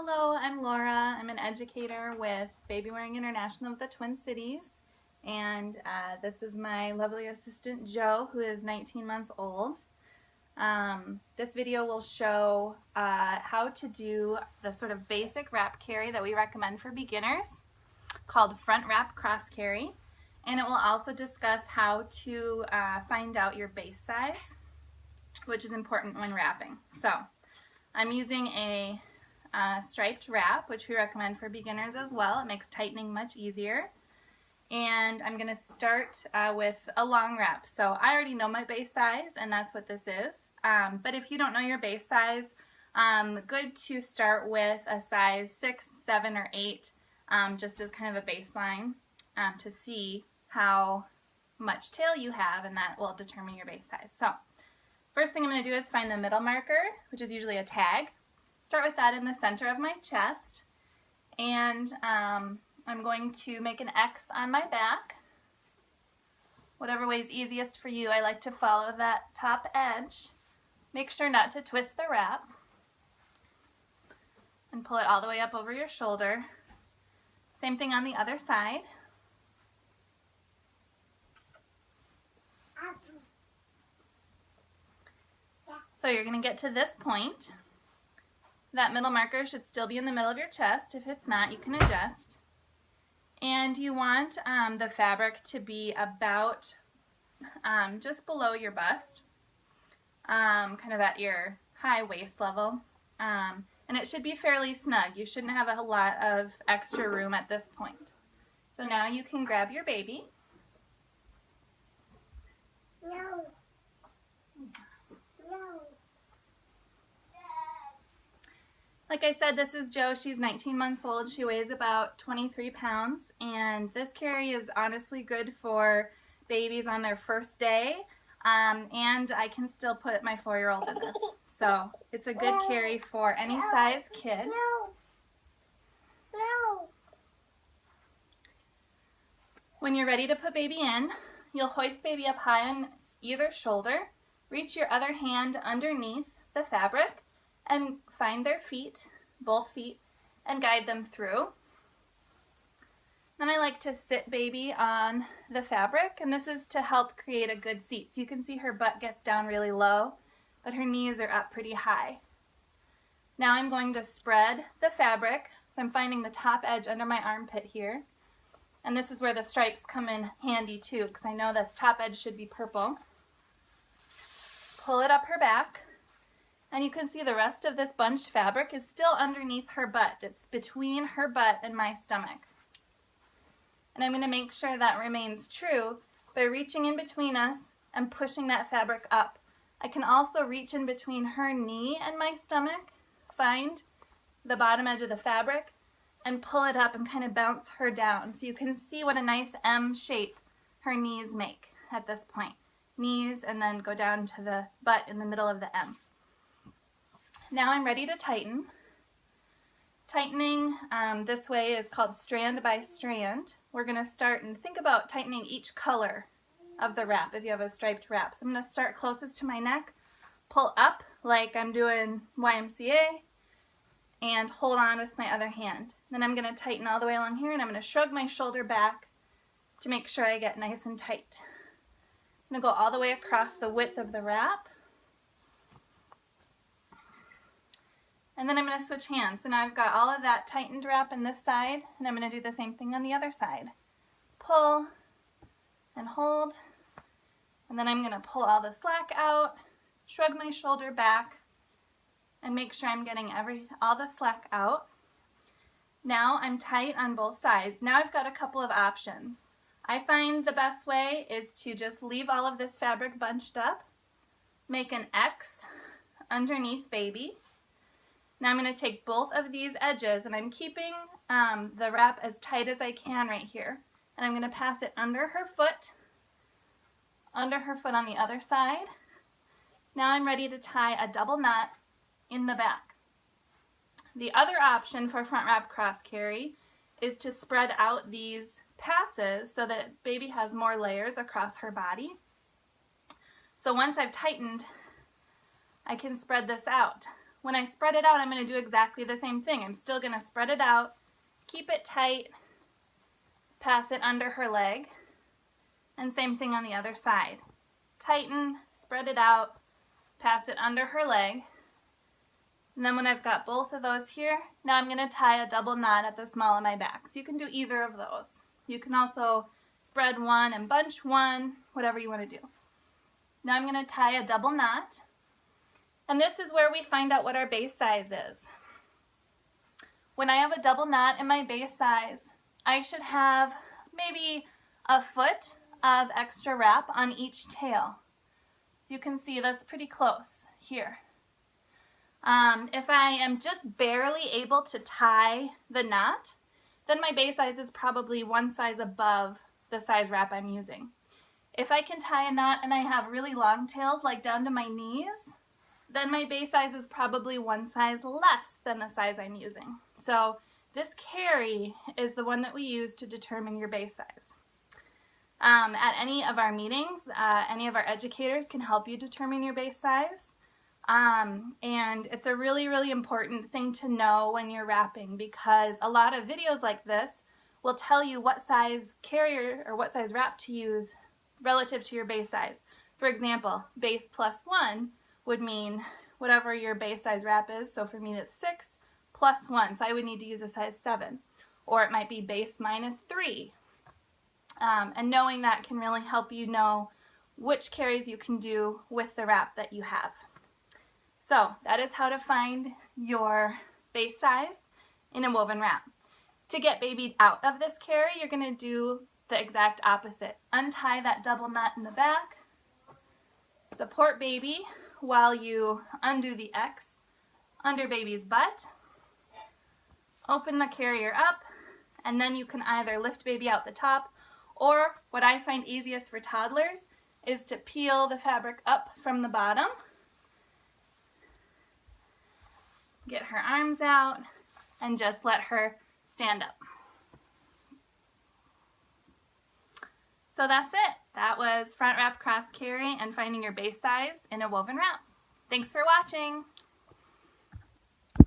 Hello, I'm Laura. I'm an educator with Babywearing International of the Twin Cities, and this is my lovely assistant Joe, who is 19 months old. This video will show how to do the sort of basic wrap carry that we recommend for beginners, called front wrap cross carry, and it will also discuss how to find out your base size, which is important when wrapping. So I'm using a striped wrap, which we recommend for beginners as well. It makes tightening much easier. And I'm going to start with a long wrap. So I already know my base size, and that's what this is. But if you don't know your base size, good to start with a size 6, 7, or 8, just as kind of a baseline to see how much tail you have, and that will determine your base size. So first thing I'm going to do is find the middle marker, which is usually a tag. Start with that in the center of my chest, and I'm going to make an X on my back. Whatever way is easiest for you. I like to follow that top edge. Make sure not to twist the wrap, and pull it all the way up over your shoulder. Same thing on the other side. So you're going to get to this point. That middle marker should still be in the middle of your chest. If it's not, you can adjust. And you want the fabric to be about just below your bust, kind of at your high waist level. And it should be fairly snug. You shouldn't have a lot of extra room at this point. So now you can grab your baby. No. No. Like I said, this is Jo. She's 19 months old. She weighs about 23 pounds, and this carry is honestly good for babies on their first day, and I can still put my 4-year-old in this. So it's a good carry for any size kid. No. No. When you're ready to put baby in, you'll hoist baby up high on either shoulder, reach your other hand underneath the fabric, and find their feet, both feet, and guide them through. Then I like to sit baby on the fabric, and this is to help create a good seat. So you can see her butt gets down really low, but her knees are up pretty high. Now I'm going to spread the fabric, so I'm finding the top edge under my armpit here. And this is where the stripes come in handy too, because I know this top edge should be purple. Pull it up her back. And you can see the rest of this bunched fabric is still underneath her butt. It's between her butt and my stomach. And I'm going to make sure that remains true by reaching in between us and pushing that fabric up. I can also reach in between her knee and my stomach, find the bottom edge of the fabric, and pull it up and kind of bounce her down. So you can see what a nice M shape her knees make at this point. Knees, and then go down to the butt in the middle of the M. Now I'm ready to tighten. Tightening this way is called strand by strand. We're going to start and think about tightening each color of the wrap if you have a striped wrap. So I'm going to start closest to my neck, pull up like I'm doing YMCA, and hold on with my other hand. Then I'm going to tighten all the way along here, and I'm going to shrug my shoulder back to make sure I get nice and tight. I'm going to go all the way across the width of the wrap. And then I'm going to switch hands. So now I've got all of that tightened wrap on this side, and I'm going to do the same thing on the other side. Pull and hold, and then I'm going to pull all the slack out, shrug my shoulder back, and make sure I'm getting all the slack out. Now I'm tight on both sides. Now I've got a couple of options. I find the best way is to just leave all of this fabric bunched up, make an X underneath baby. Now I'm going to take both of these edges, and I'm keeping the wrap as tight as I can right here. And I'm going to pass it under her foot on the other side. Now I'm ready to tie a double knot in the back. The other option for front wrap cross carry is to spread out these passes so that baby has more layers across her body. So once I've tightened, I can spread this out when I spread it out, I'm going to do exactly the same thing. I'm still going to spread it out, keep it tight, pass it under her leg, and same thing on the other side. Tighten, spread it out, pass it under her leg, and then when I've got both of those here, now I'm going to tie a double knot at the small of my back. So you can do either of those. You can also spread one and bunch one, whatever you want to do. Now I'm going to tie a double knot, and this is where we find out what our base size is. When I have a double knot in my base size, I should have maybe a foot of extra wrap on each tail. You can see that's pretty close here. If I am just barely able to tie the knot, then my base size is probably one size above the size wrap I'm using. If I can tie a knot and I have really long tails, like down to my knees, then my base size is probably one size less than the size I'm using. So this carry is the one that we use to determine your base size. At any of our meetings, any of our educators can help you determine your base size. And it's a really, really important thing to know when you're wrapping, because a lot of videos like this will tell you what size carrier or what size wrap to use relative to your base size. For example, base +1 would mean whatever your base size wrap is. So for me it's 6 + 1, so I would need to use a size 7. Or it might be base -3. And knowing that can really help you know which carries you can do with the wrap that you have. So that is how to find your base size in a woven wrap. To get baby out of this carry, you're going to do the exact opposite. Untie that double knot in the back, support baby while you undo the X under baby's butt, open the carrier up, and then you can either lift baby out the top, or what I find easiest for toddlers is to peel the fabric up from the bottom, get her arms out, and just let her stand up. So that's it. That was front wrap cross carry and finding your base size in a woven wrap. Thanks for watching.